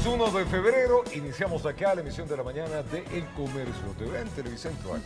Lunes 1 de febrero, iniciamos acá la emisión de la mañana de El Comercio TV en Televicentro.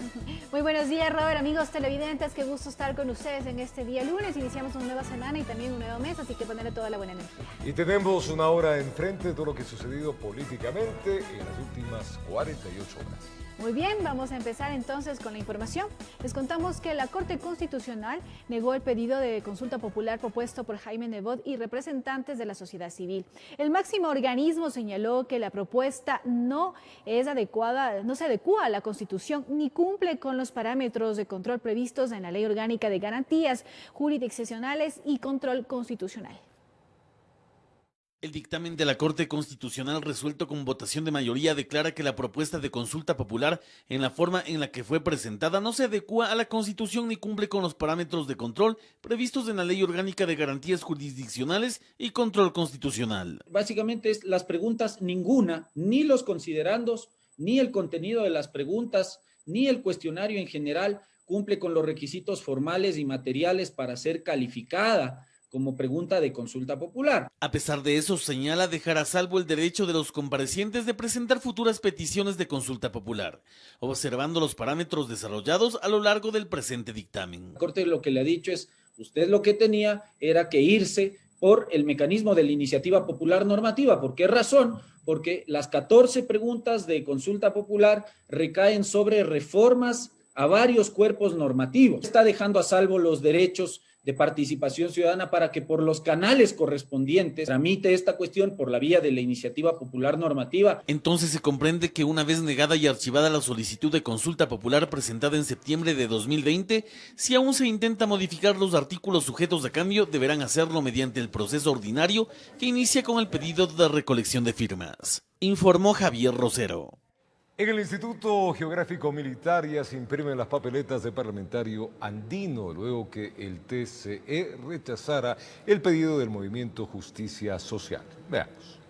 Muy buenos días, Robert, amigos televidentes, qué gusto estar con ustedes en este día lunes. Iniciamos una nueva semana y también un nuevo mes, así que ponerle toda la buena energía. Y tenemos una hora enfrente de todo lo que ha sucedido políticamente en las últimas 48 horas. Muy bien, vamos a empezar entonces con la información. Les contamos que la Corte Constitucional negó el pedido de consulta popular propuesto por Jaime Nebot y representantes de la sociedad civil. El máximo organismo señaló que la propuesta no se adecua a la Constitución ni cumple con los parámetros de control previstos en la Ley Orgánica de Garantías Jurisdiccionales y Control Constitucional. El dictamen de la Corte Constitucional resuelto con votación de mayoría declara que la propuesta de consulta popular en la forma en la que fue presentada no se adecua a la Constitución ni cumple con los parámetros de control previstos en la Ley Orgánica de Garantías Jurisdiccionales y Control Constitucional. Básicamente es las preguntas ninguna, ni los considerandos, ni el contenido de las preguntas, ni el cuestionario en general cumple con los requisitos formales y materiales para ser calificada como pregunta de consulta popular. A pesar de eso, señala dejar a salvo el derecho de los comparecientes de presentar futuras peticiones de consulta popular, observando los parámetros desarrollados a lo largo del presente dictamen. La Corte lo que le ha dicho es, usted lo que tenía era que irse por el mecanismo de la iniciativa popular normativa. ¿Por qué razón? Porque las 14 preguntas de consulta popular recaen sobre reformas a varios cuerpos normativos. Está dejando a salvo los derechos de participación ciudadana para que por los canales correspondientes tramite esta cuestión por la vía de la iniciativa popular normativa. Entonces se comprende que una vez negada y archivada la solicitud de consulta popular presentada en septiembre de 2020, si aún se intenta modificar los artículos sujetos a cambio, deberán hacerlo mediante el proceso ordinario que inicia con el pedido de recolección de firmas. Informó Javier Rosero. En el Instituto Geográfico Militar ya se imprimen las papeletas de parlamentario andino, luego que el TCE rechazara el pedido del movimiento Justicia Social. Veamos.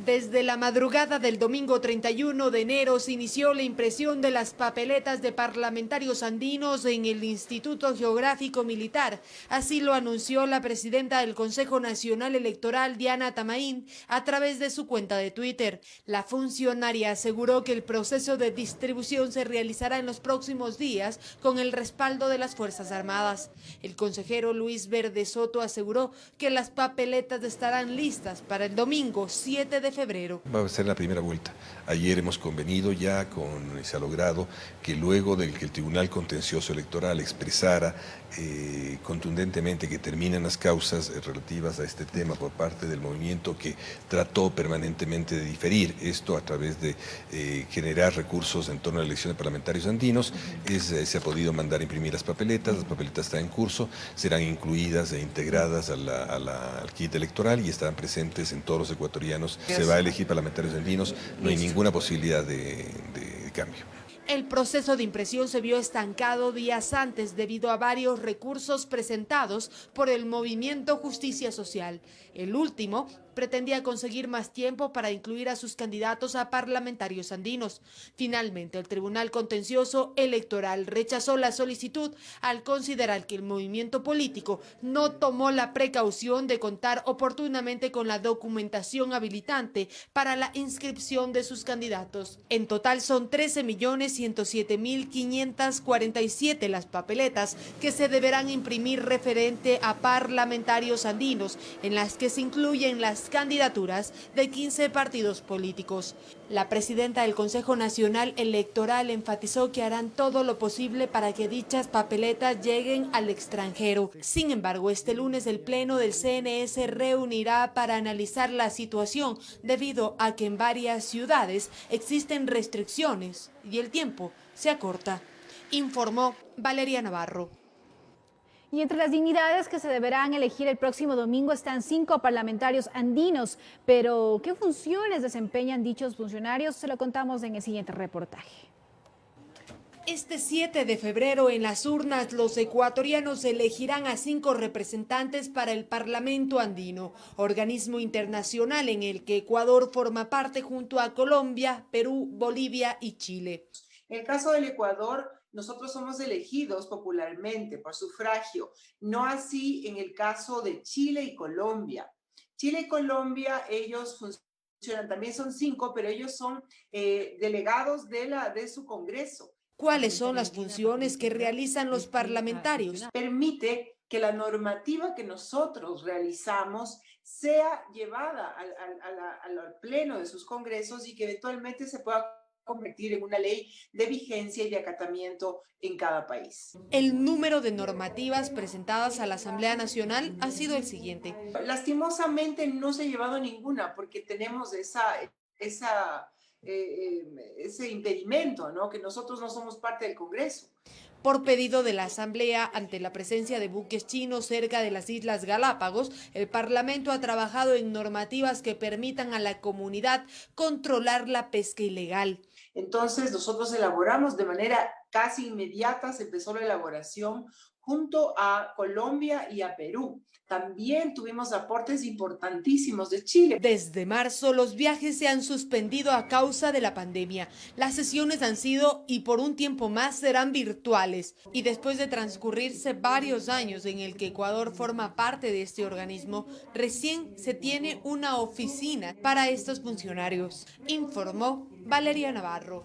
Desde la madrugada del domingo 31 de enero se inició la impresión de las papeletas de parlamentarios andinos en el Instituto Geográfico Militar. Así lo anunció la presidenta del Consejo Nacional Electoral, Diana Tamaín, a través de su cuenta de Twitter. La funcionaria aseguró que el proceso de distribución se realizará en los próximos días con el respaldo de las Fuerzas Armadas. El consejero Luis Verde Soto aseguró que las papeletas estarán listas para el domingo 7 de febrero. Va a ser la primera vuelta. Ayer hemos convenido ya se ha logrado que luego de que el Tribunal Contencioso Electoral expresara contundentemente que terminan las causas relativas a este tema por parte del movimiento que trató permanentemente de diferir esto a través de generar recursos en torno a la elección de parlamentarios andinos, se ha podido mandar a imprimir las papeletas están en curso, serán incluidas e integradas al kit electoral y estarán presentes en todos los ecuatorianos. Se va a elegir parlamentarios andinos, no hay ninguna posibilidad de cambio. El proceso de impresión se vio estancado días antes debido a varios recursos presentados por el movimiento Justicia Social. El último pretendía conseguir más tiempo para incluir a sus candidatos a parlamentarios andinos. Finalmente, el Tribunal Contencioso Electoral rechazó la solicitud al considerar que el movimiento político no tomó la precaución de contar oportunamente con la documentación habilitante para la inscripción de sus candidatos. En total son 13.107.547 las papeletas que se deberán imprimir referente a parlamentarios andinos, en las que se incluyen las candidaturas de 15 partidos políticos. La presidenta del Consejo Nacional Electoral enfatizó que harán todo lo posible para que dichas papeletas lleguen al extranjero. Sin embargo, este lunes el Pleno del CNE reunirá para analizar la situación debido a que en varias ciudades existen restricciones y el tiempo se acorta. Informó Valeria Navarro. Y entre las dignidades que se deberán elegir el próximo domingo están 5 parlamentarios andinos. Pero, ¿qué funciones desempeñan dichos funcionarios? Se lo contamos en el siguiente reportaje. Este 7 de febrero en las urnas los ecuatorianos elegirán a 5 representantes para el Parlamento Andino, organismo internacional en el que Ecuador forma parte junto a Colombia, Perú, Bolivia y Chile. En el caso del Ecuador, nosotros somos elegidos popularmente por sufragio, no así en el caso de Chile y Colombia. Chile y Colombia, ellos también son 5, pero ellos son delegados de su Congreso. ¿Cuáles son las funciones que realizan los parlamentarios? Permite que la normativa que nosotros realizamos sea llevada al pleno de sus congresos y que eventualmente se pueda convertir en una ley de vigencia y de acatamiento en cada país. El número de normativas presentadas a la Asamblea Nacional ha sido el siguiente. Lastimosamente no se ha llevado ninguna porque tenemos ese impedimento, ¿no? Que nosotros no somos parte del Congreso. Por pedido de la Asamblea, ante la presencia de buques chinos cerca de las Islas Galápagos, el Parlamento ha trabajado en normativas que permitan a la comunidad controlar la pesca ilegal. Entonces, nosotros elaboramos de manera casi inmediata, se empezó la elaboración junto a Colombia y a Perú. También tuvimos aportes importantísimos de Chile. Desde marzo, los viajes se han suspendido a causa de la pandemia. Las sesiones han sido y por un tiempo más serán virtuales. Y después de transcurrirse varios años en el que Ecuador forma parte de este organismo, recién se tiene una oficina para estos funcionarios, informó Valeria Navarro.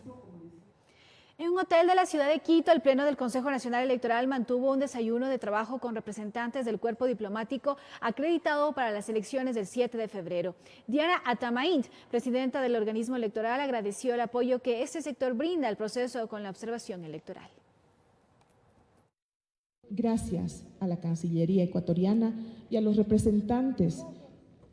En un hotel de la ciudad de Quito, el Pleno del Consejo Nacional Electoral mantuvo un desayuno de trabajo con representantes del cuerpo diplomático acreditado para las elecciones del 7 de febrero. Diana Atamaint, presidenta del organismo electoral, agradeció el apoyo que este sector brinda al proceso con la observación electoral. Gracias a la Cancillería ecuatoriana y a los representantes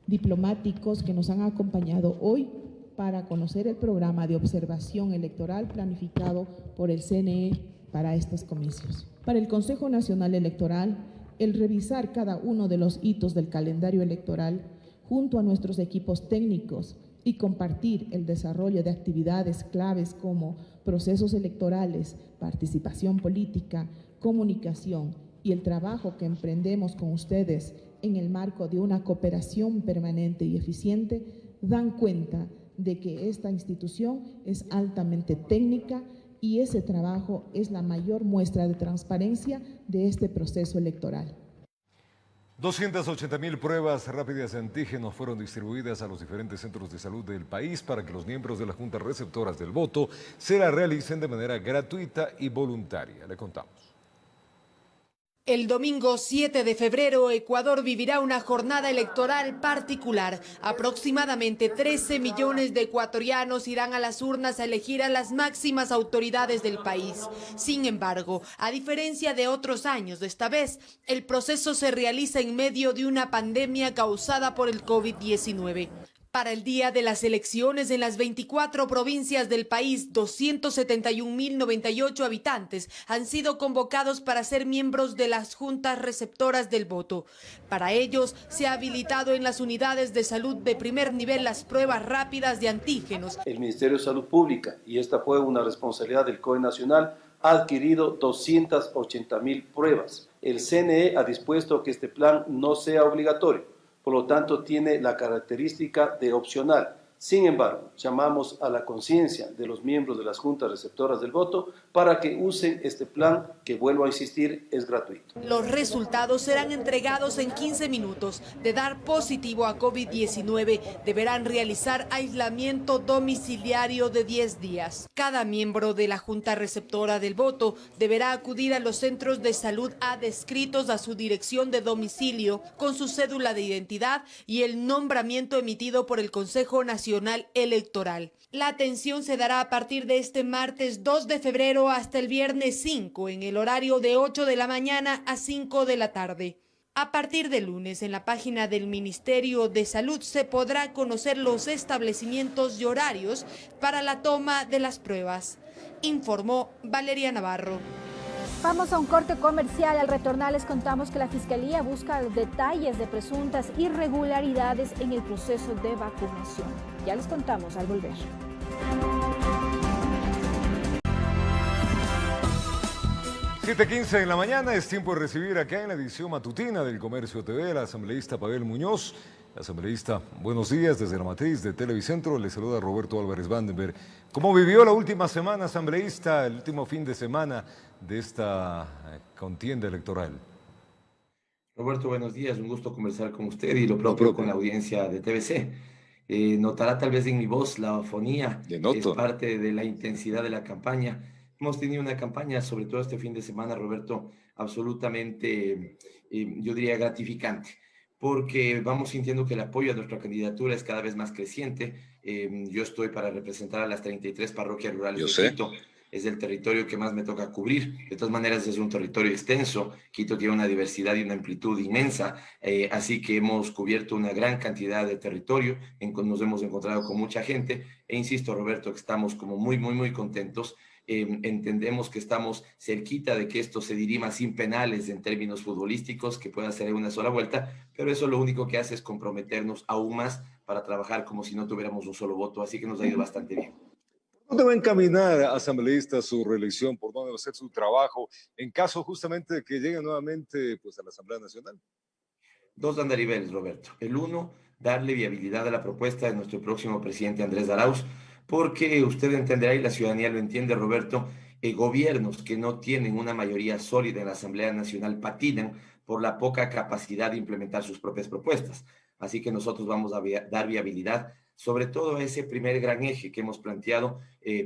diplomáticos que nos han acompañado hoy para conocer el programa de observación electoral planificado por el CNE para estos comicios. Para el Consejo Nacional Electoral, el revisar cada uno de los hitos del calendario electoral junto a nuestros equipos técnicos y compartir el desarrollo de actividades claves como procesos electorales, participación política, comunicación y el trabajo que emprendemos con ustedes en el marco de una cooperación permanente y eficiente, dan cuenta de que esta institución es altamente técnica y ese trabajo es la mayor muestra de transparencia de este proceso electoral. 280.000 pruebas rápidas de antígenos fueron distribuidas a los diferentes centros de salud del país para que los miembros de las juntas receptoras del voto se la realicen de manera gratuita y voluntaria. Le contamos. El domingo 7 de febrero, Ecuador vivirá una jornada electoral particular. Aproximadamente 13 millones de ecuatorianos irán a las urnas a elegir a las máximas autoridades del país. Sin embargo, a diferencia de otros años, esta vez el proceso se realiza en medio de una pandemia causada por el COVID-19. Para el día de las elecciones en las 24 provincias del país, 271.098 habitantes han sido convocados para ser miembros de las juntas receptoras del voto. Para ellos, se ha habilitado en las unidades de salud de primer nivel las pruebas rápidas de antígenos. El Ministerio de Salud Pública, y esta fue una responsabilidad del COE Nacional, ha adquirido 280.000 pruebas. El CNE ha dispuesto que este plan no sea obligatorio. Por lo tanto, tiene la característica de opcional. Sin embargo, llamamos a la conciencia de los miembros de las juntas receptoras del voto para que usen este plan que, vuelvo a insistir, es gratuito. Los resultados serán entregados en 15 minutos. De dar positivo a COVID-19, deberán realizar aislamiento domiciliario de 10 días. Cada miembro de la junta receptora del voto deberá acudir a los centros de salud adscritos a su dirección de domicilio con su cédula de identidad y el nombramiento emitido por el Consejo Nacional Electoral. La atención se dará a partir de este martes 2 de febrero hasta el viernes 5 en el horario de 8 de la mañana a 5 de la tarde. A partir de lunes, en la página del Ministerio de Salud se podrá conocer los establecimientos y horarios para la toma de las pruebas, informó Valeria Navarro. Vamos a un corte comercial. Al retornar les contamos que la Fiscalía busca detalles de presuntas irregularidades en el proceso de vacunación. Ya les contamos al volver. 7:15 en la mañana, es tiempo de recibir acá en la edición matutina del Comercio TV al asambleísta Pavel Muñoz. Asambleísta, buenos días desde la matriz de Televicentro. Le saluda Roberto Álvarez Vandenberg. ¿Cómo vivió la última semana, asambleísta, el último fin de semana de esta contienda electoral? Roberto, buenos días. Un gusto conversar con usted y lo propio con la audiencia de TVC. Notará tal vez en mi voz la afonía, De es noto. parte de la intensidad de la campaña. Hemos tenido una campaña, sobre todo este fin de semana, Roberto, absolutamente, yo diría, gratificante, porque vamos sintiendo que el apoyo a nuestra candidatura es cada vez más creciente. Yo estoy para representar a las 33 parroquias rurales Yo de sé. Quito. Es el territorio que más me toca cubrir. De todas maneras, es un territorio extenso. Quito tiene una diversidad y una amplitud inmensa, así que hemos cubierto una gran cantidad de territorio, nos hemos encontrado con mucha gente, e insisto, Roberto, que estamos como muy, muy, muy contentos. Entendemos que estamos cerquita de que esto se dirima sin penales en términos futbolísticos, que pueda ser en una sola vuelta, pero eso lo único que hace es comprometernos aún más para trabajar como si no tuviéramos un solo voto, así que nos ha ido bastante bien. ¿Dónde va a encaminar, asambleísta, su reelección? ¿Por dónde va a hacer su trabajo en caso justamente de que llegue nuevamente pues, a la Asamblea Nacional? Dos andariveles, Roberto. El uno, darle viabilidad a la propuesta de nuestro próximo presidente Andrés Arauz, porque usted entenderá y la ciudadanía lo entiende, Roberto, gobiernos que no tienen una mayoría sólida en la Asamblea Nacional patinan por la poca capacidad de implementar sus propias propuestas. Así que nosotros vamos a dar viabilidad sobre todo a ese primer gran eje que hemos planteado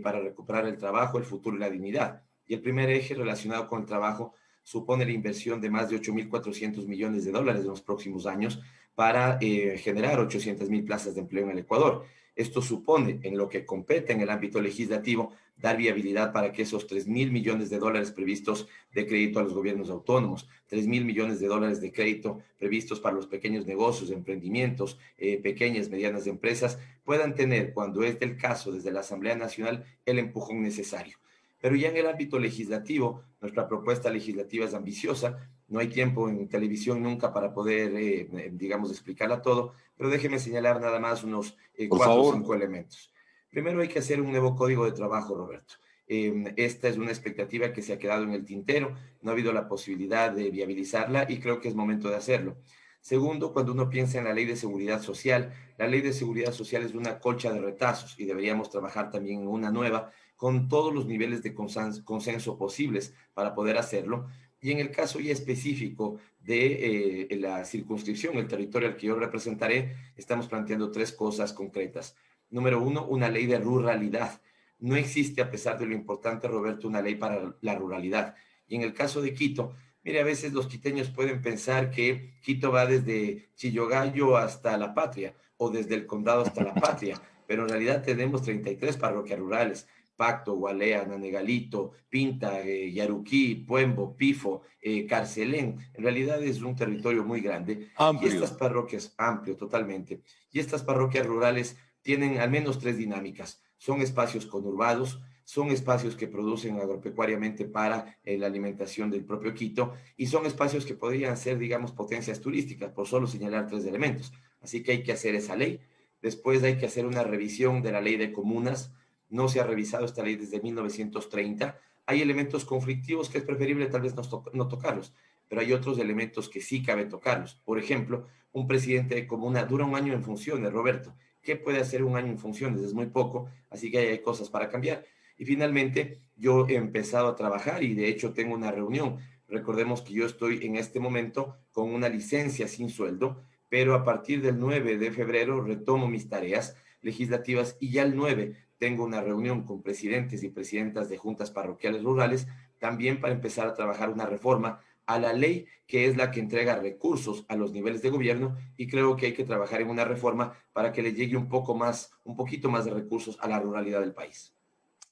para recuperar el trabajo, el futuro y la dignidad. Y el primer eje relacionado con el trabajo supone la inversión de más de 8.400 millones de dólares en los próximos años para generar 800.000 plazas de empleo en el Ecuador. Esto supone, en lo que compete en el ámbito legislativo, dar viabilidad para que esos 3.000 millones de dólares previstos de crédito a los gobiernos autónomos, 3.000 millones de dólares de crédito previstos para los pequeños negocios, emprendimientos, pequeñas, medianas empresas, puedan tener, cuando es del caso desde la Asamblea Nacional, el empujón necesario. Pero ya en el ámbito legislativo, nuestra propuesta legislativa es ambiciosa. No hay tiempo en televisión nunca para poder, digamos, explicarla todo, pero déjeme señalar nada más unos Por 4 o favor. 5 elementos. Primero hay que hacer un nuevo código de trabajo, Roberto. Esta es una expectativa que se ha quedado en el tintero, no ha habido la posibilidad de viabilizarla y creo que es momento de hacerlo. Segundo, cuando uno piensa en la ley de seguridad social, la ley de seguridad social es una colcha de retazos y deberíamos trabajar también en una nueva con todos los niveles de consenso posibles para poder hacerlo. Y en el caso ya específico de la circunscripción, el territorio al que yo representaré, estamos planteando 3 cosas concretas. Número 1, una ley de ruralidad. No existe, a pesar de lo importante, Roberto, una ley para la ruralidad. Y en el caso de Quito, mire, a veces los quiteños pueden pensar que Quito va desde Chillogallo hasta La Patria o desde el condado hasta La Patria, pero en realidad tenemos 33 parroquias rurales. Pacto, Gualea, Nanegalito, Pinta, Yaruquí, Puembo, Pifo, Carcelén. En realidad es un territorio muy grande. Amplio. Y estas parroquias, amplio totalmente, y estas parroquias rurales tienen al menos 3 dinámicas. Son espacios conurbados, son espacios que producen agropecuariamente para la alimentación del propio Quito y son espacios que podrían ser, digamos, potencias turísticas, por solo señalar 3 elementos. Así que hay que hacer esa ley. Después hay que hacer una revisión de la ley de comunas. No se ha revisado esta ley desde 1930. Hay elementos conflictivos que es preferible tal vez no tocarlos, pero hay otros elementos que sí cabe tocarlos. Por ejemplo, un presidente de comuna dura 1 año en funciones, Roberto. ¿Qué puede hacer 1 año en funciones? Es muy poco, así que hay cosas para cambiar. Y finalmente, yo he empezado a trabajar y de hecho tengo una reunión. Recordemos que yo estoy en este momento con una licencia sin sueldo, pero a partir del 9 de febrero retomo mis tareas legislativas y ya el 9 tengo una reunión con presidentes y presidentas de juntas parroquiales rurales, también para empezar a trabajar una reforma a la ley que es la que entrega recursos a los niveles de gobierno y creo que hay que trabajar en una reforma para que le llegue un poquito más de recursos a la ruralidad del país.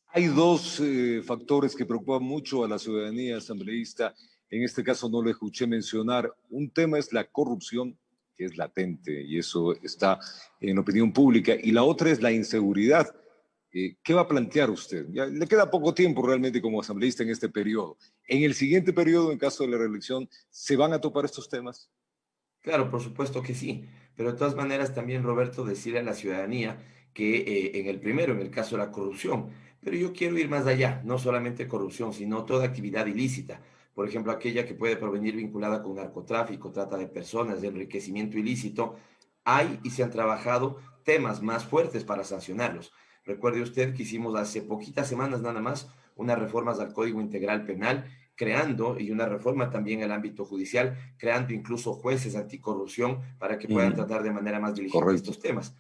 Hay 2 factores que preocupan mucho a la ciudadanía asambleísta. En este caso no lo escuché mencionar. Un tema es la corrupción, que es latente y eso está en opinión pública. Y la otra es la inseguridad. ¿Qué va a plantear usted? Ya le queda poco tiempo realmente como asambleísta en este periodo. En el siguiente periodo, en caso de la reelección, ¿se van a topar estos temas? Claro, por supuesto que sí, pero de todas maneras también, Roberto, decirle a la ciudadanía que en el primero, en el caso de la corrupción, pero yo quiero ir más allá, no solamente corrupción, sino toda actividad ilícita, por ejemplo, aquella que puede provenir vinculada con narcotráfico, trata de personas, de enriquecimiento ilícito, hay y se han trabajado temas más fuertes para sancionarlos. Recuerde usted que hicimos hace poquitas semanas nada más unas reformas al Código Integral Penal creando, y una reforma también en el ámbito judicial, creando incluso jueces anticorrupción para que puedan tratar de manera más diligente estos temas.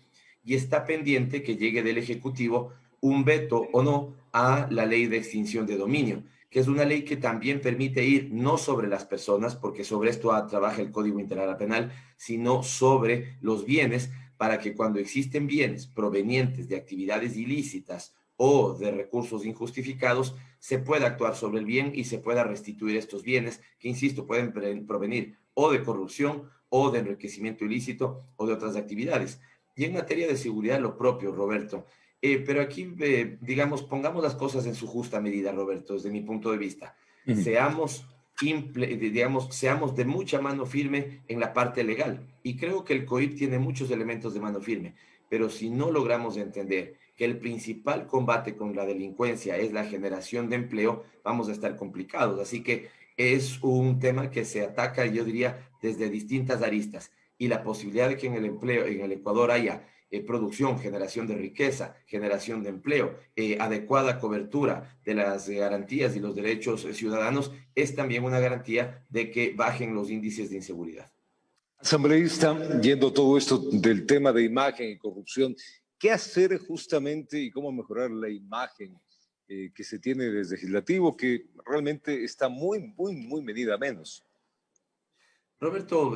y está pendiente que llegue del Ejecutivo un veto o no a la ley de extinción de dominio, que es una ley que también permite ir no sobre las personas, porque sobre esto trabaja el Código Integral Penal, sino sobre los bienes, para que cuando existen bienes provenientes de actividades ilícitas o de recursos injustificados, se pueda actuar sobre el bien y se pueda restituir estos bienes, que, insisto, pueden provenir o de corrupción o de enriquecimiento ilícito o de otras actividades. Y en materia de seguridad, lo propio, Roberto. Pero aquí, digamos, pongamos las cosas en su justa medida, Roberto, desde mi punto de vista. Seamos de mucha mano firme en la parte legal. Y creo que el COIP tiene muchos elementos de mano firme. Pero si no logramos entender que el principal combate con la delincuencia es la generación de empleo, vamos a estar complicados. Así que es un tema que se ataca, yo diría, desde distintas aristas. Y la posibilidad de que en el empleo, en el Ecuador haya producción, generación de riqueza, generación de empleo, adecuada cobertura de las garantías y los derechos ciudadanos, es también una garantía de que bajen los índices de inseguridad. Asambleísta, yendo todo esto del tema de imagen y corrupción, ¿qué hacer justamente y cómo mejorar la imagen que se tiene desde el legislativo, que realmente está muy medida a menos? Roberto,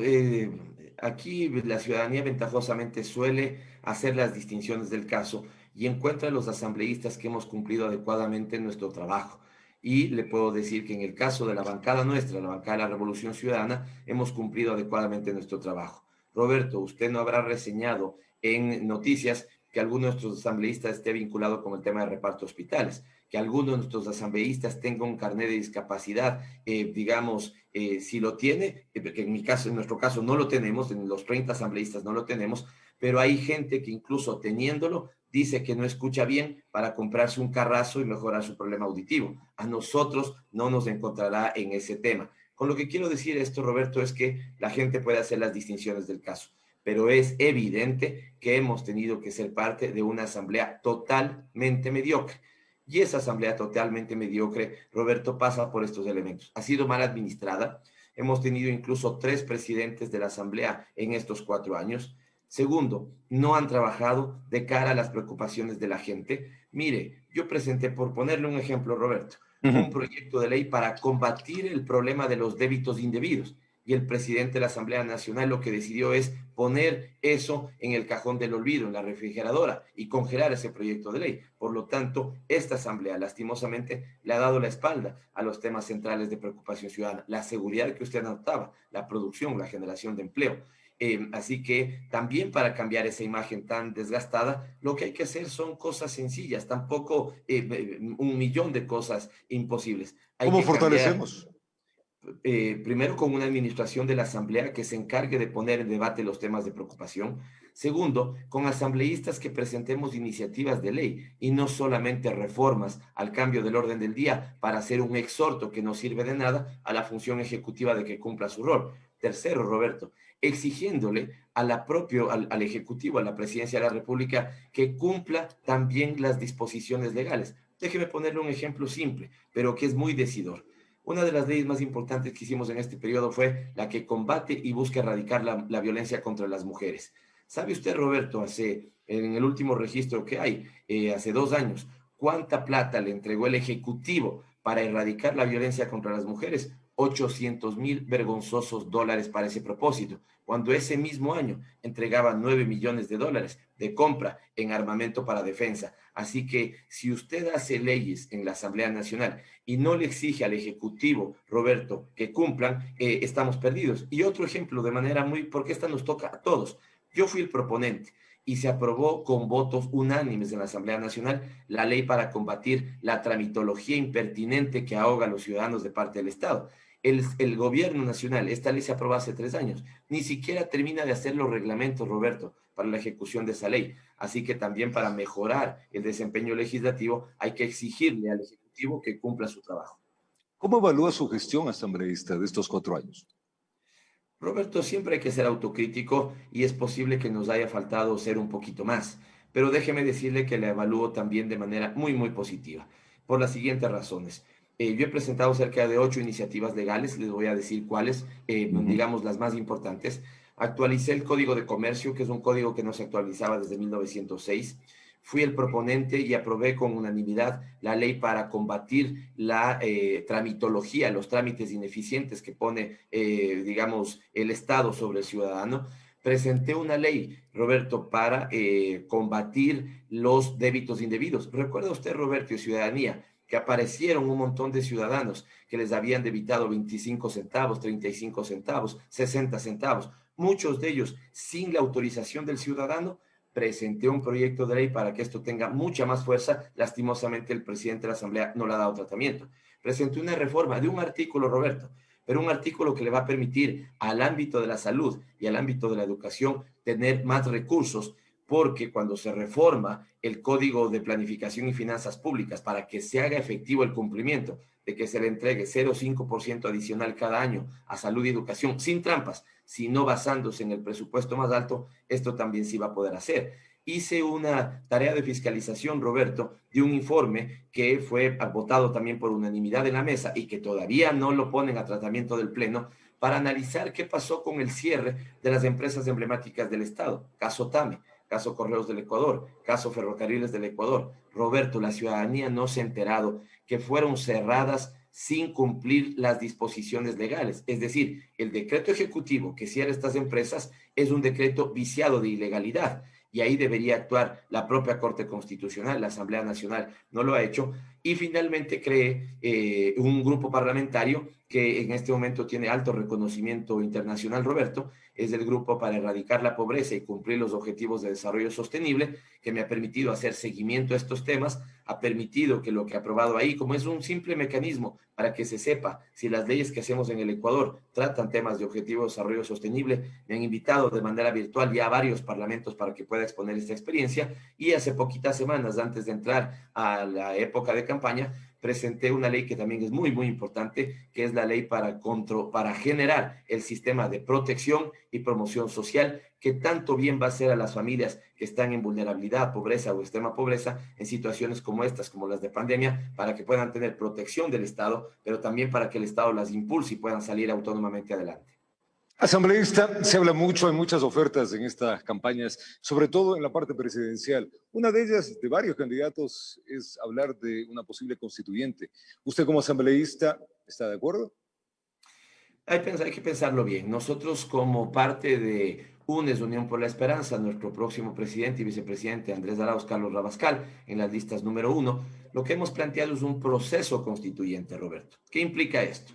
aquí la ciudadanía ventajosamente suele hacer las distinciones del caso y encuentra a los asambleístas que hemos cumplido adecuadamente nuestro trabajo. Y le puedo decir que en el caso de la bancada nuestra, la bancada de la Revolución Ciudadana, hemos cumplido adecuadamente nuestro trabajo. Roberto, usted no habrá reseñado en noticias que alguno de nuestros asambleístas esté vinculado con el tema de reparto de hospitales, que alguno de nuestros asambleístas tenga un carnet de discapacidad, si lo tiene, que en nuestro caso no lo tenemos, en los 30 asambleístas no lo tenemos, pero hay gente que incluso teniéndolo, dice que no escucha bien para comprarse un carrazo y mejorar su problema auditivo. A nosotros no nos encontrará en ese tema. Con lo que quiero decir esto, Roberto, es que la gente puede hacer las distinciones del caso, pero es evidente que hemos tenido que ser parte de una asamblea totalmente mediocre. Y esa asamblea totalmente mediocre, Roberto, pasa por estos elementos. Ha sido mal administrada. Hemos tenido incluso 3 presidentes de la asamblea en estos 4 años. Segundo, no han trabajado de cara a las preocupaciones de la gente. Mire, yo presenté, por ponerle un ejemplo, Roberto, un proyecto de ley para combatir el problema de los débitos indebidos. Y el presidente de la Asamblea Nacional lo que decidió es poner eso en el cajón del olvido, en la refrigeradora, y congelar ese proyecto de ley. Por lo tanto, esta Asamblea, lastimosamente, le ha dado la espalda a los temas centrales de preocupación ciudadana, la seguridad que usted anotaba, la producción, la generación de empleo. Así que también para cambiar esa imagen tan desgastada, lo que hay que hacer son cosas sencillas, tampoco 1.000.000 de cosas imposibles. ¿Cómo fortalecemos? Primero, con una administración de la Asamblea que se encargue de poner en debate los temas de preocupación. Segundo, con asambleístas que presentemos iniciativas de ley y no solamente reformas al cambio del orden del día para hacer un exhorto que no sirve de nada a la función ejecutiva de que cumpla su rol. Tercero, Roberto, exigiéndole al Ejecutivo, a la Presidencia de la República, que cumpla también las disposiciones legales. Déjeme ponerle un ejemplo simple, pero que es muy decidor. Una de las leyes más importantes que hicimos en este periodo fue la que combate y busca erradicar la violencia contra las mujeres. ¿Sabe usted, Roberto, en el último registro que hay, hace 2 años, cuánta plata le entregó el Ejecutivo para erradicar la violencia contra las mujeres? 800.000 vergonzosos dólares para ese propósito, cuando ese mismo año entregaba 9 millones de dólares de compra en armamento para defensa. Así que si usted hace leyes en la Asamblea Nacional y no le exige al Ejecutivo, Roberto, que cumplan, estamos perdidos. Y otro ejemplo, porque esta nos toca a todos. Yo fui el proponente y se aprobó con votos unánimes en la Asamblea Nacional la ley para combatir la tramitología impertinente que ahoga a los ciudadanos de parte del Estado. El gobierno nacional, esta ley se aprobó hace 3 años, ni siquiera termina de hacer los reglamentos, Roberto, para la ejecución de esa ley. Así que también para mejorar el desempeño legislativo hay que exigirle al Ejecutivo que cumpla su trabajo. ¿Cómo evalúa su gestión asambleísta de estos 4 años? Roberto, siempre hay que ser autocrítico y es posible que nos haya faltado ser un poquito más, pero déjeme decirle que la evalúo también de manera muy positiva, por las siguientes razones. Yo he presentado cerca de 8 iniciativas legales, les voy a decir cuáles, digamos las más importantes. Actualicé el Código de Comercio, que es un código que no se actualizaba desde 1906. Fui el proponente y aprobé con unanimidad la ley para combatir la tramitología, los trámites ineficientes que pone, digamos, el Estado sobre el ciudadano. Presenté una ley, Roberto, para combatir los débitos indebidos. ¿Recuerda usted, Roberto, y ciudadanía, que aparecieron un montón de ciudadanos que les habían debitado 25 centavos, 35 centavos, 60 centavos? Muchos de ellos sin la autorización del ciudadano. Presenté un proyecto de ley para que esto tenga mucha más fuerza. Lastimosamente, el presidente de la Asamblea no le ha dado tratamiento. Presenté una reforma de un artículo, Roberto, pero un artículo que le va a permitir al ámbito de la salud y al ámbito de la educación tener más recursos, porque cuando se reforma el Código de Planificación y Finanzas Públicas para que se haga efectivo el cumplimiento de que se le entregue 0,5% adicional cada año a salud y educación, sin trampas, sino basándose en el presupuesto más alto, esto también sí va a poder hacer. Hice una tarea de fiscalización, Roberto, de un informe que fue votado también por unanimidad en la mesa y que todavía no lo ponen a tratamiento del Pleno, para analizar qué pasó con el cierre de las empresas emblemáticas del Estado. Caso TAME, caso Correos del Ecuador, caso Ferrocarriles del Ecuador. Roberto, la ciudadanía no se ha enterado que fueron cerradas sin cumplir las disposiciones legales. Es decir, el decreto ejecutivo que cierra estas empresas es un decreto viciado de ilegalidad, y ahí debería actuar la propia Corte Constitucional. La Asamblea Nacional no lo ha hecho, y finalmente creé un grupo parlamentario que en este momento tiene alto reconocimiento internacional, Roberto. Es el Grupo para Erradicar la Pobreza y Cumplir los Objetivos de Desarrollo Sostenible, que me ha permitido hacer seguimiento a estos temas, ha permitido que lo que ha aprobado ahí, como es un simple mecanismo para que se sepa si las leyes que hacemos en el Ecuador tratan temas de Objetivo de Desarrollo Sostenible, me han invitado de manera virtual ya a varios parlamentos para que pueda exponer esta experiencia, y hace poquitas semanas, antes de entrar a la época de campaña, presenté una ley que también es muy, muy importante, que es la ley para generar el sistema de protección y promoción social, que tanto bien va a hacer a las familias que están en vulnerabilidad, pobreza o extrema pobreza, en situaciones como estas, como las de pandemia, para que puedan tener protección del Estado, pero también para que el Estado las impulse y puedan salir autónomamente adelante. Asambleísta, se habla mucho, hay muchas ofertas en estas campañas, sobre todo en la parte presidencial. Una de ellas, de varios candidatos, es hablar de una posible constituyente. ¿Usted como asambleísta está de acuerdo? Hay que pensarlo bien. Nosotros, como parte de UNES, Unión por la Esperanza, nuestro próximo presidente y vicepresidente Andrés Arauz Carlos Rabascal, en las listas número 1, lo que hemos planteado es un proceso constituyente, Roberto. ¿Qué implica esto?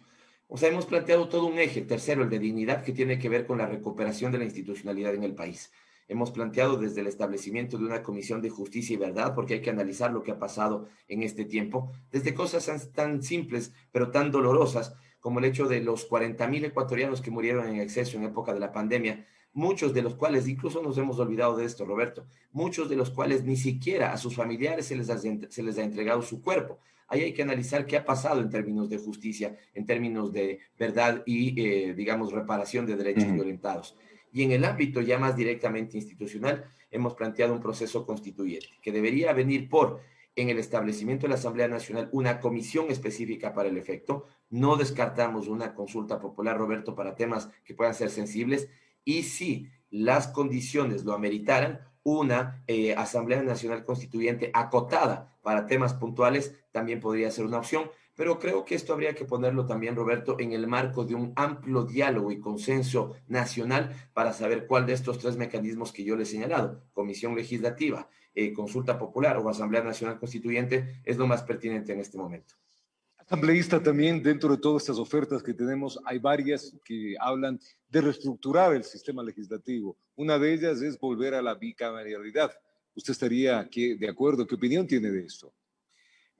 O sea, hemos planteado todo un eje, tercero, el de dignidad, que tiene que ver con la recuperación de la institucionalidad en el país. Hemos planteado desde el establecimiento de una comisión de justicia y verdad, porque hay que analizar lo que ha pasado en este tiempo, desde cosas tan simples, pero tan dolorosas, como el hecho de los 40,000 ecuatorianos que murieron en exceso en época de la pandemia, muchos de los cuales, incluso nos hemos olvidado de esto, Roberto, muchos de los cuales ni siquiera a sus familiares se les ha entregado su cuerpo. Ahí hay que analizar qué ha pasado en términos de justicia, en términos de verdad y, digamos, reparación de derechos violentados. Y en el ámbito ya más directamente institucional, hemos planteado un proceso constituyente que debería venir en el establecimiento de la Asamblea Nacional, una comisión específica para el efecto. No descartamos una consulta popular, Roberto, para temas que puedan ser sensibles, y si las condiciones lo ameritaran, una Asamblea Nacional Constituyente acotada para temas puntuales también podría ser una opción, pero creo que esto habría que ponerlo también, Roberto, en el marco de un amplio diálogo y consenso nacional para saber cuál de estos tres mecanismos que yo le he señalado, comisión legislativa, consulta popular o Asamblea Nacional Constituyente, es lo más pertinente en este momento. Asambleísta, también dentro de todas estas ofertas que tenemos, hay varias que hablan de reestructurar el sistema legislativo. Una de ellas es volver a la bicameralidad. ¿Usted estaría de acuerdo? ¿Qué opinión tiene de esto?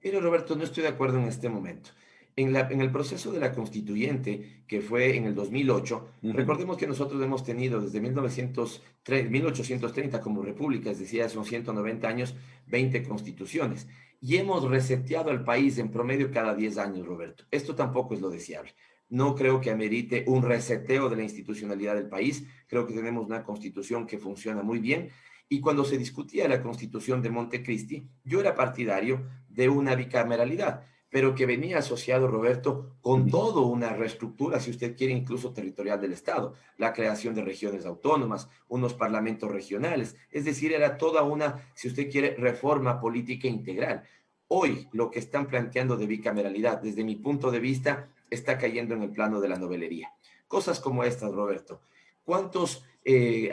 Mire, Roberto, no estoy de acuerdo en este momento. En el proceso de la constituyente, que fue en el 2008, recordemos que nosotros hemos tenido desde 1830 como república, es decir, son 190 años, 20 constituciones, y hemos reseteado al país en promedio cada 10 años, Roberto. Esto tampoco es lo deseable. No creo que amerite un reseteo de la institucionalidad del país. Creo que tenemos una constitución que funciona muy bien. Y cuando se discutía la constitución de Montecristi, yo era partidario de una bicameralidad. pero que venía asociado, Roberto, con toda una reestructura, si usted quiere, incluso territorial del Estado, la creación de regiones autónomas, unos parlamentos regionales, es decir, era toda una, si usted quiere, reforma política integral. Hoy, lo que están planteando de bicameralidad, desde mi punto de vista, está cayendo en el plano de la novelería. Cosas como estas, Roberto. ¿Cuántos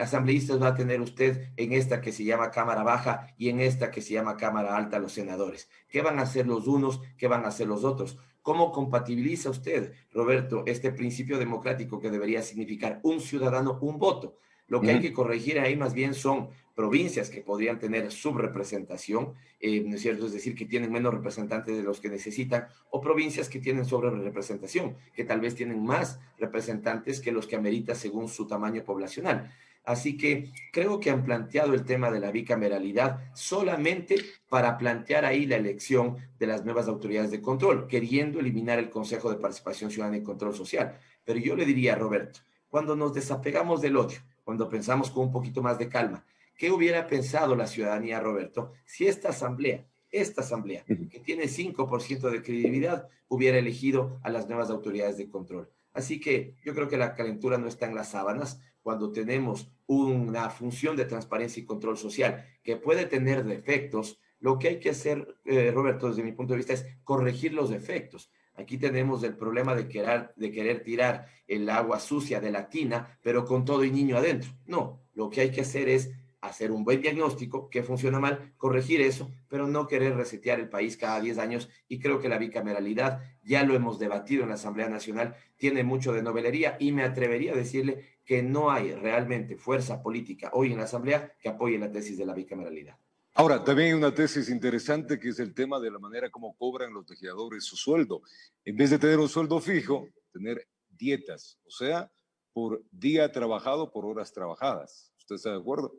asambleístas va a tener usted en esta que se llama Cámara Baja y en esta que se llama Cámara Alta los senadores? ¿Qué van a hacer los unos? ¿Qué van a hacer los otros? ¿Cómo compatibiliza usted, Roberto, este principio democrático que debería significar un ciudadano, un voto? Lo que hay que corregir ahí más bien son provincias que podrían tener subrepresentación, ¿no es cierto? Es decir, que tienen menos representantes de los que necesitan, o provincias que tienen sobrerepresentación, que tal vez tienen más representantes que los que amerita según su tamaño poblacional. Así que creo que han planteado el tema de la bicameralidad solamente para plantear ahí la elección de las nuevas autoridades de control, queriendo eliminar el Consejo de Participación Ciudadana y Control Social. Pero yo le diría a Roberto, cuando nos desapegamos del odio, cuando pensamos con un poquito más de calma, ¿qué hubiera pensado la ciudadanía, Roberto, si esta asamblea, que tiene 5% de credibilidad, hubiera elegido a las nuevas autoridades de control? Así que yo creo que la calentura no está en las sábanas. Cuando tenemos una función de transparencia y control social que puede tener defectos, lo que hay que hacer, Roberto, desde mi punto de vista, es corregir los defectos. Aquí tenemos el problema de querer tirar el agua sucia de la tina, pero con todo y niño adentro. No, lo que hay que hacer es hacer un buen diagnóstico, que funciona mal, corregir eso, pero no querer resetear el país cada 10 años. Y creo que la bicameralidad, ya lo hemos debatido en la Asamblea Nacional, tiene mucho de novelería y me atrevería a decirle que no hay realmente fuerza política hoy en la Asamblea que apoye la tesis de la bicameralidad. Ahora, también hay una tesis interesante que es el tema de la manera como cobran los legisladores su sueldo. En vez de tener un sueldo fijo, tener dietas, o sea, por día trabajado, por horas trabajadas. ¿Usted está de acuerdo?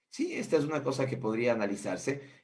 Sí, esta es una cosa que podría analizarse.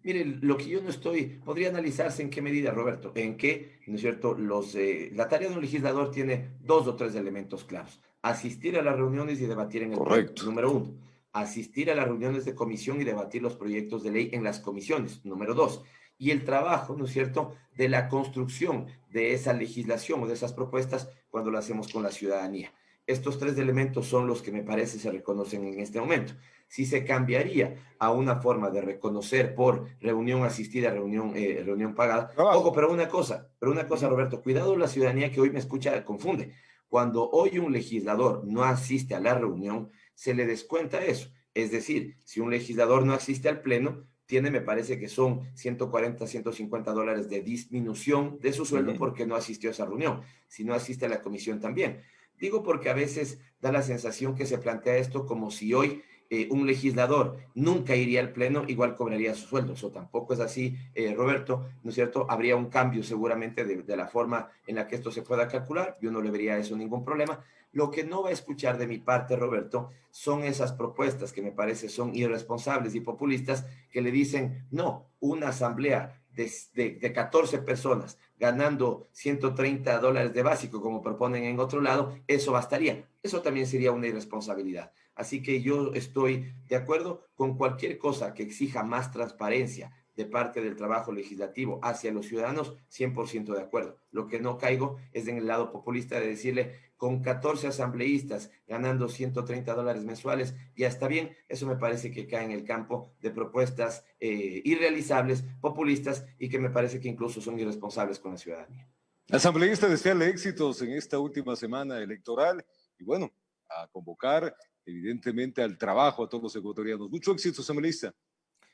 Mire, lo que yo no estoy, podría analizarse en qué medida, Roberto, en qué, ¿no es cierto? La tarea de un legislador tiene 2 o 3 elementos claros. Asistir a las reuniones y debatir en el pleno, número 1. Asistir a las reuniones de comisión y debatir los proyectos de ley en las comisiones, número 2. Y el trabajo, ¿no es cierto?, de la construcción de esa legislación o de esas propuestas cuando lo hacemos con la ciudadanía. Estos 3 elementos son los que me parece se reconocen en este momento. Si se cambiaría a una forma de reconocer por reunión asistida, reunión pagada. Ojo, pero una cosa, Roberto, cuidado la ciudadanía que hoy me escucha, confunde. Cuando hoy un legislador no asiste a la reunión, se le descuenta eso. Es decir, si un legislador no asiste al pleno, tiene, me parece que son $140, $150 de disminución de su sueldo porque no asistió a esa reunión. Si no asiste a la comisión también. Digo porque a veces da la sensación que se plantea esto como si hoy un legislador nunca iría al pleno, igual cobraría su sueldo. Eso tampoco es así, Roberto, ¿no es cierto? Habría un cambio seguramente de la forma en la que esto se pueda calcular. Yo no le vería a eso ningún problema. Lo que no va a escuchar de mi parte, Roberto, son esas propuestas que me parece son irresponsables y populistas que le dicen, no, una asamblea de 14 personas ganando $130 de básico, como proponen en otro lado, eso bastaría. Eso también sería una irresponsabilidad. Así que yo estoy de acuerdo con cualquier cosa que exija más transparencia de parte del trabajo legislativo hacia los ciudadanos, 100% de acuerdo. Lo que no caigo es en el lado populista de decirle, con 14 asambleístas ganando $130 mensuales, ya está bien. Eso me parece que cae en el campo de propuestas irrealizables, populistas, y que me parece que incluso son irresponsables con la ciudadanía. Asambleísta, desearle éxitos en esta última semana electoral y bueno, a convocar evidentemente al trabajo a todos los ecuatorianos. Mucho éxito, asambleísta.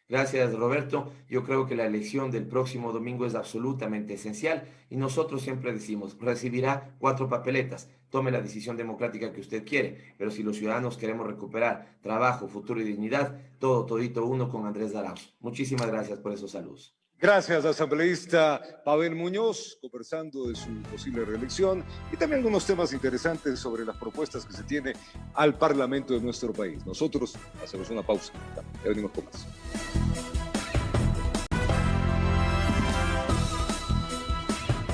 Gracias, Roberto. Yo creo que la elección del próximo domingo es absolutamente esencial y nosotros siempre decimos, recibirá 4 papeletas. Tome la decisión democrática que usted quiere, pero si los ciudadanos queremos recuperar trabajo, futuro y dignidad, todito uno con Andrés Arauz. Muchísimas gracias por esos saludos. Gracias, asambleísta Pavel Muñoz, conversando de su posible reelección y también algunos temas interesantes sobre las propuestas que se tiene al Parlamento de nuestro país. Nosotros hacemos una pausa, ya venimos con más.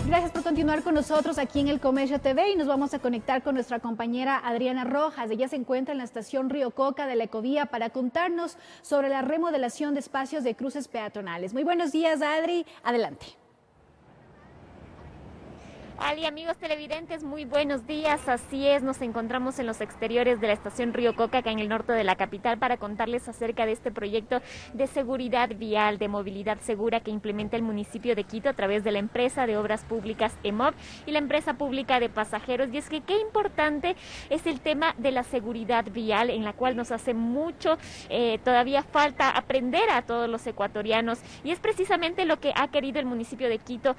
Gracias por continuar con nosotros aquí en El Comercio TV y nos vamos a conectar con nuestra compañera Adriana Rojas. Ella se encuentra en la estación Río Coca de la Ecovía para contarnos sobre la remodelación de espacios de cruces peatonales. Muy buenos días, Adri. Adelante. Ali, amigos televidentes, muy buenos días. Así es, nos encontramos en los exteriores de la estación Río Coca, acá en el norte de la capital, para contarles acerca de este proyecto de seguridad vial, de movilidad segura que implementa el municipio de Quito a través de la empresa de obras públicas EMOB y la empresa pública de pasajeros. Y es que qué importante es el tema de la seguridad vial, en la cual nos hace mucho, todavía falta aprender a todos los ecuatorianos, y es precisamente lo que ha querido el municipio de Quito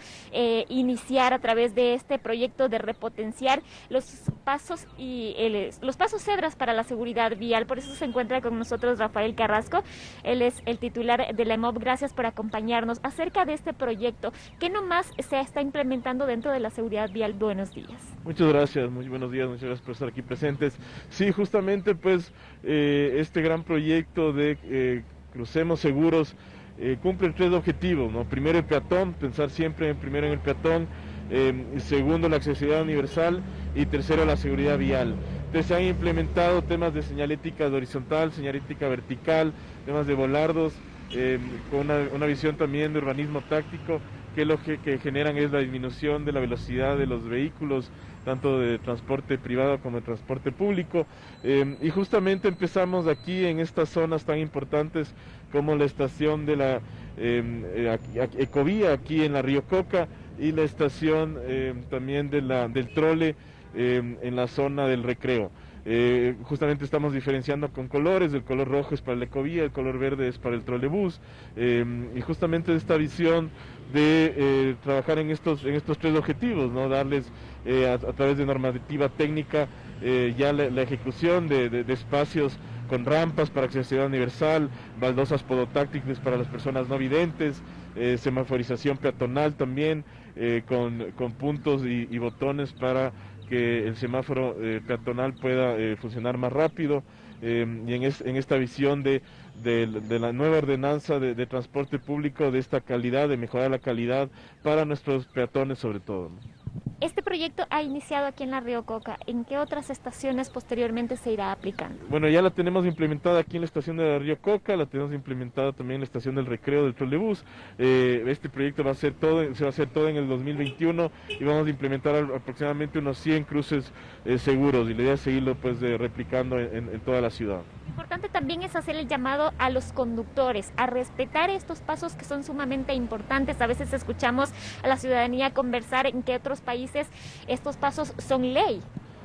iniciar a través de este proyecto de repotenciar los pasos y los pasos cebras para la seguridad vial. Por eso se encuentra con nosotros Rafael Carrasco, él es el titular de la EMOB. Gracias por acompañarnos acerca de este proyecto. ¿Qué nomás se está implementando dentro de la seguridad vial? Buenos días. Muchas gracias, muy buenos días, muchas gracias por estar aquí presentes. Sí, justamente pues este gran proyecto de Crucemos Seguros cumple 3 objetivos, ¿no? Primero, el peatón, pensar siempre primero en el peatón. Segundo, la accesibilidad universal, y tercero, la seguridad vial. Entonces se han implementado temas de señalética horizontal, señalética vertical, temas de volardos, con una visión también de urbanismo táctico, que lo que generan es la disminución de la velocidad de los vehículos, tanto de transporte privado como de transporte público, y justamente empezamos aquí en estas zonas tan importantes como la estación de la Ecovía, aquí en la Río Coca, y la estación también del trole en la zona del recreo. Justamente estamos diferenciando con colores: el color rojo es para la Ecovía, el color verde es para el trolebús, y justamente esta visión de trabajar en estos 3 objetivos, ¿no? Darles a través de normativa técnica ya la ejecución de espacios con rampas para accesibilidad universal, baldosas podotácticas para las personas no videntes, semaforización peatonal también, con puntos y botones para que el semáforo peatonal pueda funcionar más rápido, y en esta visión de la nueva ordenanza de transporte público, de esta calidad, de mejorar la calidad para nuestros peatones sobre todo, ¿no? Este proyecto ha iniciado aquí en la Río Coca. ¿En qué otras estaciones posteriormente se irá aplicando? Bueno, ya la tenemos implementada aquí en la estación de la Río Coca, la tenemos implementada también en la estación del recreo del trolebús. Este proyecto se va a hacer todo en el 2021, y vamos a implementar aproximadamente unos 100 cruces seguros, y la idea es seguirlo pues replicando en toda la ciudad. Importante también es hacer el llamado a los conductores a respetar estos pasos que son sumamente importantes. A veces escuchamos a la ciudadanía conversar en que otros países estos pasos son ley.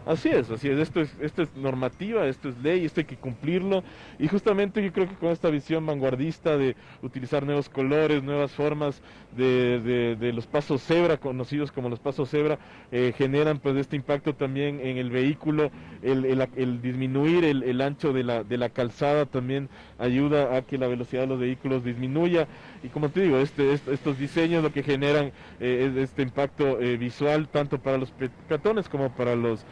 Así es, esto es normativa, esto es ley, esto hay que cumplirlo, y justamente yo creo que con esta visión vanguardista de utilizar nuevos colores, nuevas formas de los pasos cebra, conocidos como los pasos cebra, generan pues este impacto también en el vehículo. El disminuir el ancho de la calzada también ayuda a que la velocidad de los vehículos disminuya, y como te digo, estos diseños lo que generan es este impacto visual tanto para los peatones como para los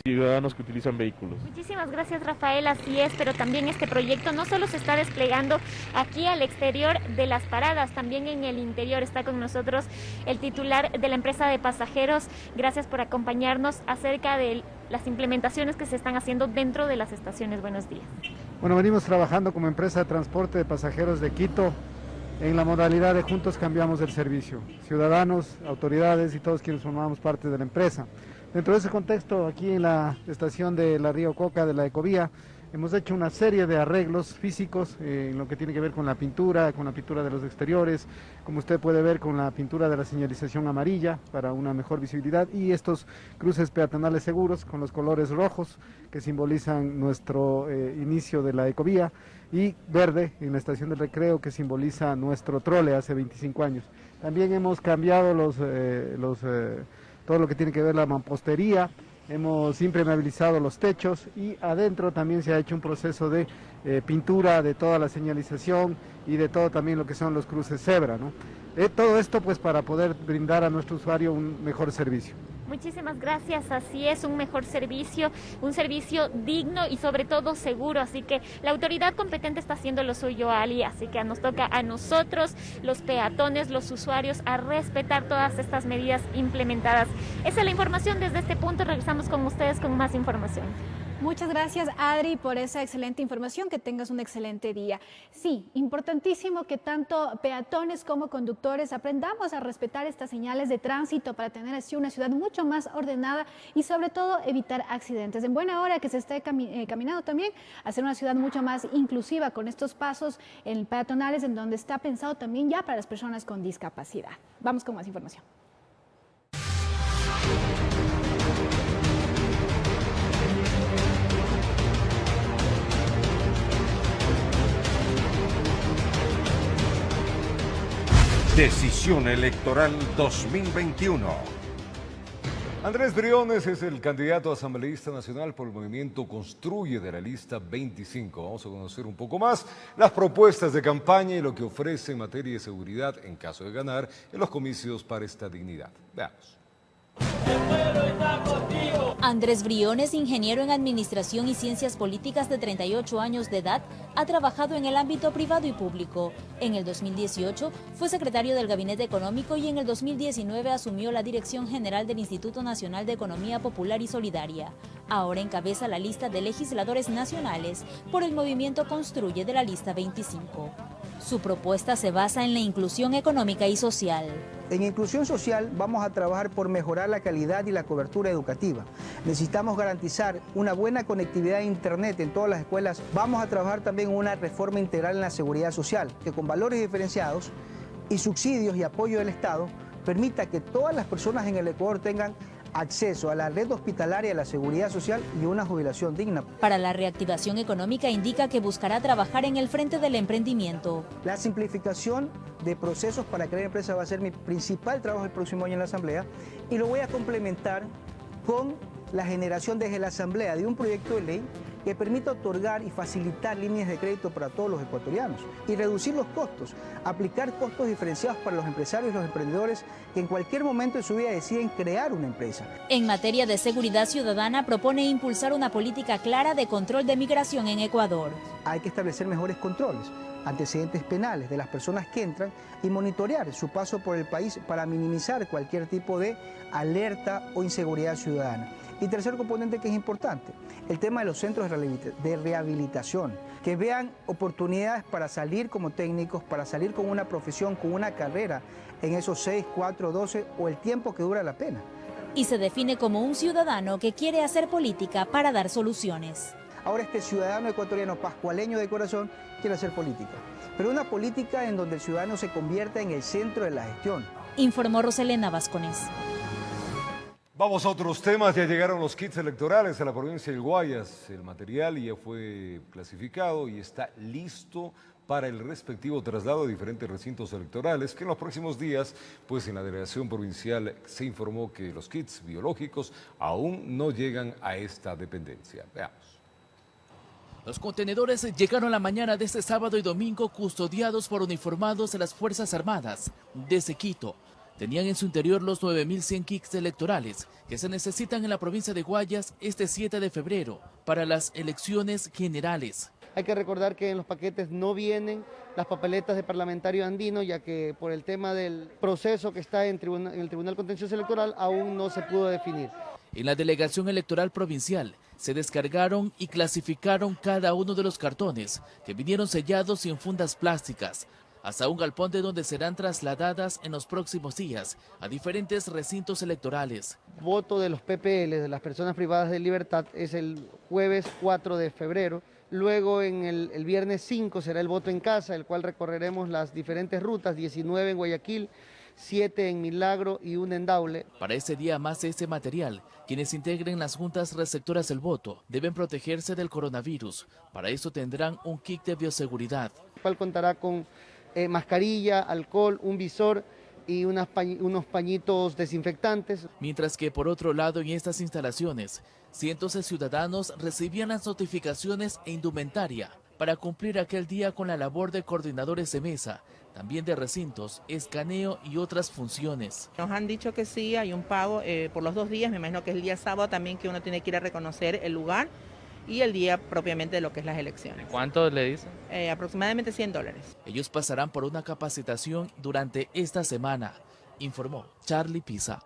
ciudadanos que utilizan vehículos. Muchísimas gracias, Rafael. Así es, pero también este proyecto no solo se está desplegando aquí al exterior de las paradas, también en el interior. Está con nosotros el titular de la empresa de pasajeros. Gracias por acompañarnos acerca de las implementaciones que se están haciendo dentro de las estaciones. Buenos días. Bueno, venimos trabajando como empresa de transporte de pasajeros de Quito en la modalidad de Juntos Cambiamos el Servicio. Ciudadanos, autoridades y todos quienes formamos parte de la empresa. Dentro de ese contexto, aquí en la estación de la Río Coca, de la Ecovía, hemos hecho una serie de arreglos físicos en lo que tiene que ver con la pintura de los exteriores, como usted puede ver, con la pintura de la señalización amarilla para una mejor visibilidad, y estos cruces peatonales seguros con los colores rojos que simbolizan nuestro inicio de la Ecovía, y verde en la estación del recreo, que simboliza nuestro trole hace 25 años. También hemos cambiado todo lo que tiene que ver la mampostería, hemos impermeabilizado los techos, y adentro también se ha hecho un proceso de pintura de toda la señalización y de todo también lo que son los cruces cebra, ¿no? Todo esto pues para poder brindar a nuestro usuario un mejor servicio. Muchísimas gracias, así es, un mejor servicio, un servicio digno y sobre todo seguro, así que la autoridad competente está haciendo lo suyo, Ali, así que nos toca a nosotros, los peatones, los usuarios, a respetar todas estas medidas implementadas. Esa es la información desde este punto, regresamos con ustedes con más información. Muchas gracias, Adri, por esa excelente información. Que tengas un excelente día. Sí, importantísimo que tanto peatones como conductores aprendamos a respetar estas señales de tránsito para tener así una ciudad mucho más ordenada y sobre todo evitar accidentes. En buena hora que se esté caminando también a hacer una ciudad mucho más inclusiva con estos pasos en peatonales en donde está pensado también ya para las personas con discapacidad. Vamos con más información. Decisión Electoral 2021. Andrés Briones es el candidato asambleísta nacional por el movimiento Construye de la lista 25. Vamos a conocer un poco más las propuestas de campaña y lo que ofrece en materia de seguridad en caso de ganar en los comicios para esta dignidad. Veamos. Andrés Briones, ingeniero en Administración y Ciencias Políticas de 38 años de edad, ha trabajado en el ámbito privado y público. En el 2018 fue secretario del Gabinete Económico y en el 2019 asumió la dirección general del Instituto Nacional de Economía Popular y Solidaria. Ahora encabeza la lista de legisladores nacionales por el movimiento Construye de la lista 25. Su propuesta se basa en la inclusión económica y social. En inclusión social vamos a trabajar por mejorar la calidad y la cobertura educativa. Necesitamos garantizar una buena conectividad a Internet en todas las escuelas. Vamos a trabajar también en una reforma integral en la seguridad social, que con valores diferenciados y subsidios y apoyo del Estado permita que todas las personas en el Ecuador tengan acceso a la red hospitalaria, a la seguridad social y una jubilación digna. Para la reactivación económica indica que buscará trabajar en el frente del emprendimiento. La simplificación de procesos para crear empresas va a ser mi principal trabajo el próximo año en la Asamblea y lo voy a complementar con la generación desde la Asamblea de un proyecto de ley que permita otorgar y facilitar líneas de crédito para todos los ecuatorianos y reducir los costos, aplicar costos diferenciados para los empresarios y los emprendedores que en cualquier momento de su vida deciden crear una empresa. En materia de seguridad ciudadana propone impulsar una política clara de control de migración en Ecuador. Hay que establecer mejores controles, antecedentes penales de las personas que entran y monitorear su paso por el país para minimizar cualquier tipo de alerta o inseguridad ciudadana. Y tercer componente que es importante, el tema de los centros de rehabilitación, que vean oportunidades para salir como técnicos, para salir con una profesión, con una carrera en esos 6, 4, 12 o el tiempo que dura la pena. Y se define como un ciudadano que quiere hacer política para dar soluciones. Ahora este ciudadano ecuatoriano pascualeño de corazón quiere hacer política, pero una política en donde el ciudadano se convierta en el centro de la gestión. Informó Roselena Vascones. Vamos a otros temas. Ya llegaron los kits electorales a la provincia del Guayas. El material ya fue clasificado y está listo para el respectivo traslado a diferentes recintos electorales, que en los próximos días, pues en la delegación provincial se informó que los kits biológicos aún no llegan a esta dependencia. Veamos. Los contenedores llegaron la mañana de este sábado y domingo custodiados por uniformados de las Fuerzas Armadas desde Quito. Tenían en su interior los 9.100 kits electorales que se necesitan en la provincia de Guayas este 7 de febrero para las elecciones generales. Hay que recordar que en los paquetes no vienen las papeletas de parlamentario andino, ya que por el tema del proceso que está en el Tribunal Contencioso Electoral aún no se pudo definir. En la delegación electoral provincial se descargaron y clasificaron cada uno de los cartones que vinieron sellados y en fundas plásticas, hasta un galpón de donde serán trasladadas en los próximos días a diferentes recintos electorales. Voto de los PPL, de las personas privadas de libertad, es el jueves 4 de febrero. Luego en el viernes 5 será el voto en casa, el cual recorreremos las diferentes rutas, 19 en Guayaquil, 7 en Milagro y 1 en Daule. Para ese día más de este material, quienes integren las juntas receptoras del voto deben protegerse del coronavirus. Para eso tendrán un kit de bioseguridad. El cual contará con mascarilla, alcohol, un visor y unos pañitos desinfectantes. Mientras que por otro lado en estas instalaciones, cientos de ciudadanos recibían las notificaciones e indumentaria para cumplir aquel día con la labor de coordinadores de mesa, también de recintos, escaneo y otras funciones. Nos han dicho que sí, hay un pago por los 2 días, me imagino que es el día sábado también que uno tiene que ir a reconocer el lugar y el día propiamente de lo que es las elecciones. ¿Cuánto le dicen? Aproximadamente $100. Ellos pasarán por una capacitación durante esta semana, informó Charlie Pisa.